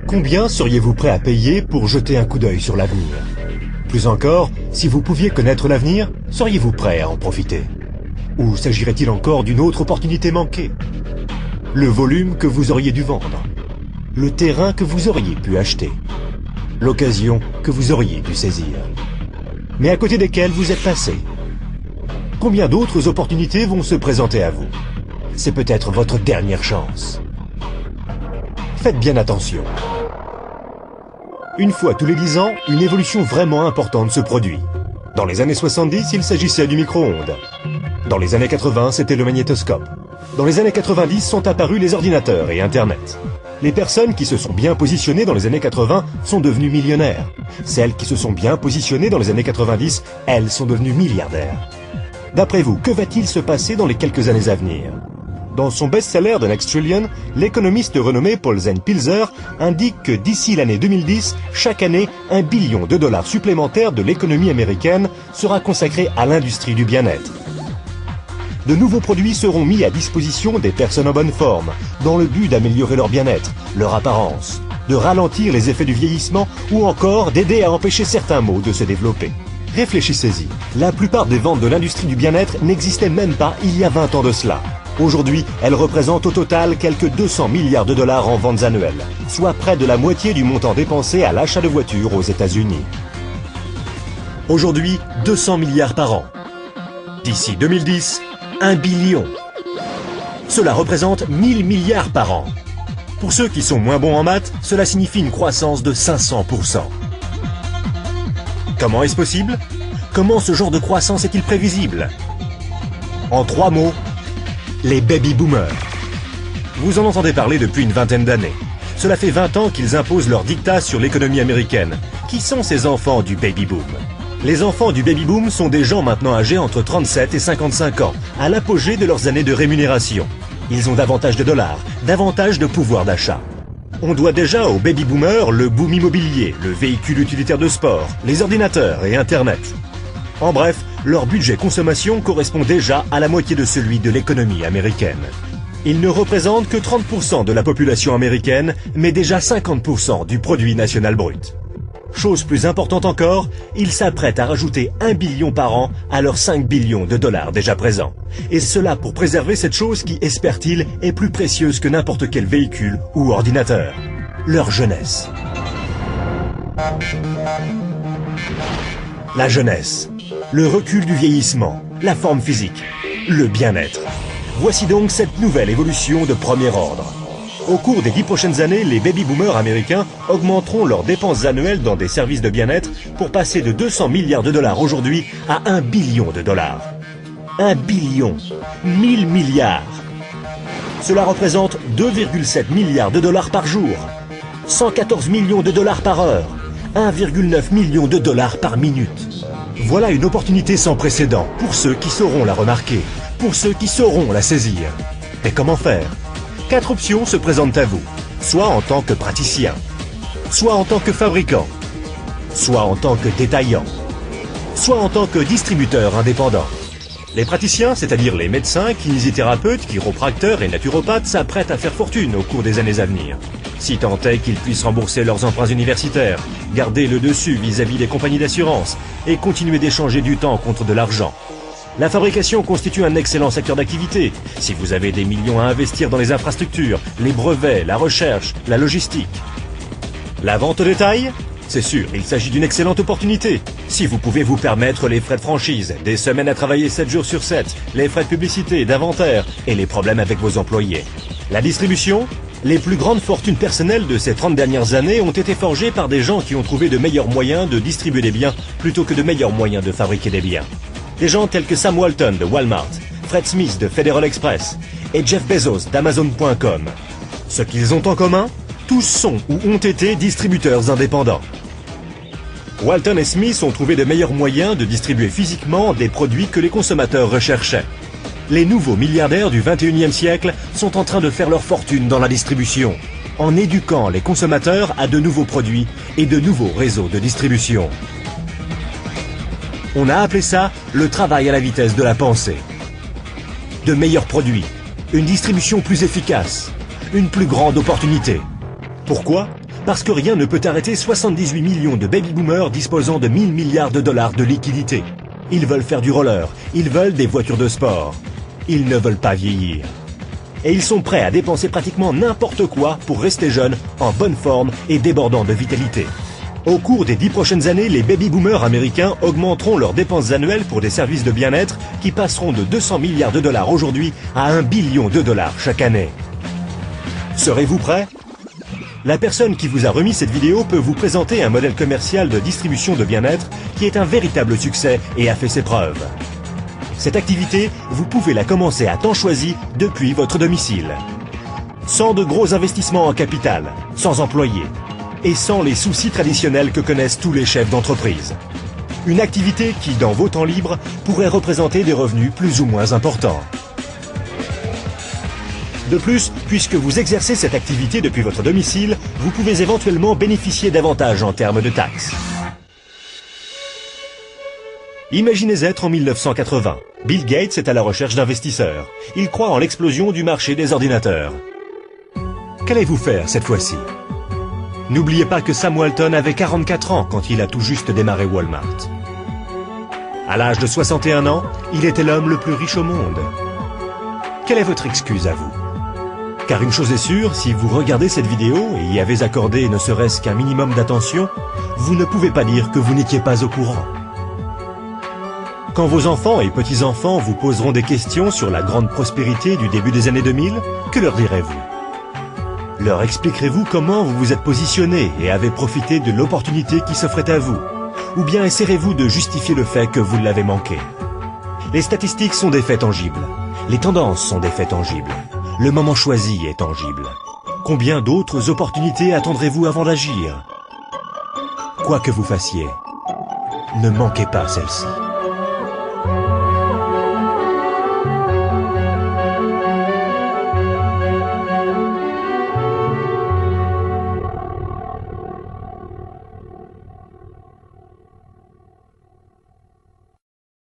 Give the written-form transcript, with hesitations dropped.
Combien seriez-vous prêt à payer pour jeter un coup d'œil sur l'avenir? Plus encore, si vous pouviez connaître l'avenir, seriez-vous prêt à en profiter? Ou s'agirait-il encore d'une autre opportunité manquée? Le volume que vous auriez dû vendre? Le terrain que vous auriez pu acheter? L'occasion que vous auriez dû saisir? Mais à côté desquelles vous êtes passé? Combien d'autres opportunités vont se présenter à vous? C'est peut-être votre dernière chance. Faites bien attention. Une fois tous les 10 ans, une évolution vraiment importante se produit. Dans les années 70, il s'agissait du micro-ondes. Dans les années 80, c'était le magnétoscope. Dans les années 90 sont apparus les ordinateurs et Internet. Les personnes qui se sont bien positionnées dans les années 80 sont devenues millionnaires. Celles qui se sont bien positionnées dans les années 90, elles sont devenues milliardaires. D'après vous, que va-t-il se passer dans les quelques années à venir? Dans son best-seller The Next Trillion, l'économiste renommé Paul Pilzer indique que d'ici l'année 2010, chaque année, $1 billion supplémentaires de l'économie américaine sera consacré à l'industrie du bien-être. De nouveaux produits seront mis à disposition des personnes en bonne forme, dans le but d'améliorer leur bien-être, leur apparence, de ralentir les effets du vieillissement ou encore d'aider à empêcher certains maux de se développer. Réfléchissez-y, la plupart des ventes de l'industrie du bien-être n'existaient même pas il y a 20 ans de cela. Aujourd'hui, elles représentent au total quelques $200 milliards en ventes annuelles, soit près de la moitié du montant dépensé à l'achat de voitures aux États-Unis. Aujourd'hui, 200 milliards par an. D'ici 2010, 1 billion. Cela représente 1000 milliards par an. Pour ceux qui sont moins bons en maths, cela signifie une croissance de 500%. Comment est-ce possible? Comment ce genre de croissance est-il prévisible? En 3 mots, les baby-boomers. Vous en entendez parler depuis une vingtaine d'années. Cela fait 20 ans qu'ils imposent leur dictat sur l'économie américaine. Qui sont ces enfants du baby-boom? Les enfants du baby-boom sont des gens maintenant âgés entre 37 et 55 ans, à l'apogée de leurs années de rémunération. Ils ont davantage de dollars, davantage de pouvoir d'achat. On doit déjà aux baby-boomers le boom immobilier, le véhicule utilitaire de sport, les ordinateurs et Internet. En bref, leur budget consommation correspond déjà à la moitié de celui de l'économie américaine. Ils ne représentent que 30% de la population américaine, mais déjà 50% du produit national brut. Chose plus importante encore, ils s'apprêtent à rajouter 1 billion par an à leurs 5 billions de dollars déjà présents. Et cela pour préserver cette chose qui, espèrent-ils, est plus précieuse que n'importe quel véhicule ou ordinateur. Leur jeunesse. La jeunesse. Le recul du vieillissement. La forme physique. Le bien-être. Voici donc cette nouvelle évolution de premier ordre. Au cours des 10 prochaines années, les baby-boomers américains augmenteront leurs dépenses annuelles dans des services de bien-être pour passer de 200 milliards de dollars aujourd'hui à 1 billion de dollars. 1 billion. 1000 milliards. Cela représente 2,7 milliards de dollars par jour. 114 millions de dollars par heure. 1,9 million de dollars par minute. Voilà une opportunité sans précédent pour ceux qui sauront la remarquer, pour ceux qui sauront la saisir. Mais comment faire? 4 options se présentent à vous, soit en tant que praticien, soit en tant que fabricant, soit en tant que détaillant, soit en tant que distributeur indépendant. Les praticiens, c'est-à-dire les médecins, kinésithérapeutes, chiropracteurs et naturopathes, s'apprêtent à faire fortune au cours des années à venir. Si tant est qu'ils puissent rembourser leurs emprunts universitaires, garder le dessus vis-à-vis des compagnies d'assurance et continuer d'échanger du temps contre de l'argent. La fabrication constitue un excellent secteur d'activité, si vous avez des millions à investir dans les infrastructures, les brevets, la recherche, la logistique. La vente au détail? C'est sûr, il s'agit d'une excellente opportunité. Si vous pouvez vous permettre les frais de franchise, des semaines à travailler 7 jours sur 7, les frais de publicité, d'inventaire et les problèmes avec vos employés. La distribution? Les plus grandes fortunes personnelles de ces 30 dernières années ont été forgées par des gens qui ont trouvé de meilleurs moyens de distribuer des biens plutôt que de meilleurs moyens de fabriquer des biens. Des gens tels que Sam Walton de Walmart, Fred Smith de Federal Express et Jeff Bezos d'Amazon.com. Ce qu'ils ont en commun? Tous sont ou ont été distributeurs indépendants. Walton et Smith ont trouvé de meilleurs moyens de distribuer physiquement des produits que les consommateurs recherchaient. Les nouveaux milliardaires du 21e siècle sont en train de faire leur fortune dans la distribution, en éduquant les consommateurs à de nouveaux produits et de nouveaux réseaux de distribution. On a appelé ça le travail à la vitesse de la pensée. De meilleurs produits, une distribution plus efficace, une plus grande opportunité. Pourquoi? Parce que rien ne peut arrêter 78 millions de baby-boomers disposant de 1000 milliards de dollars de liquidités. Ils veulent faire du roller, ils veulent des voitures de sport. Ils ne veulent pas vieillir. Et ils sont prêts à dépenser pratiquement n'importe quoi pour rester jeunes, en bonne forme et débordants de vitalité. Au cours des 10 prochaines années, les baby-boomers américains augmenteront leurs dépenses annuelles pour des services de bien-être qui passeront de 200 milliards de dollars aujourd'hui à 1 billion de dollars chaque année. Serez-vous prêts ? La personne qui vous a remis cette vidéo peut vous présenter un modèle commercial de distribution de bien-être qui est un véritable succès et a fait ses preuves. Cette activité, vous pouvez la commencer à temps choisi depuis votre domicile. Sans de gros investissements en capital, sans employés et sans les soucis traditionnels que connaissent tous les chefs d'entreprise. Une activité qui, dans vos temps libres, pourrait représenter des revenus plus ou moins importants. De plus, puisque vous exercez cette activité depuis votre domicile, vous pouvez éventuellement bénéficier d'avantages en termes de taxes. Imaginez être en 1980. Bill Gates est à la recherche d'investisseurs. Il croit en l'explosion du marché des ordinateurs. Qu'allez-vous faire cette fois-ci ? N'oubliez pas que Sam Walton avait 44 ans quand il a tout juste démarré Walmart. À l'âge de 61 ans, il était l'homme le plus riche au monde. Quelle est votre excuse à vous ? Car une chose est sûre, si vous regardez cette vidéo et y avez accordé ne serait-ce qu'un minimum d'attention, vous ne pouvez pas dire que vous n'étiez pas au courant. Quand vos enfants et petits-enfants vous poseront des questions sur la grande prospérité du début des années 2000, que leur direz-vous ? Leur expliquerez-vous comment vous vous êtes positionné et avez profité de l'opportunité qui s'offrait à vous ? Ou bien essaierez-vous de justifier le fait que vous l'avez manqué ? Les statistiques sont des faits tangibles. Les tendances sont des faits tangibles. Le moment choisi est tangible. Combien d'autres opportunités attendrez-vous avant d'agir ? Quoi que vous fassiez, ne manquez pas celle-ci.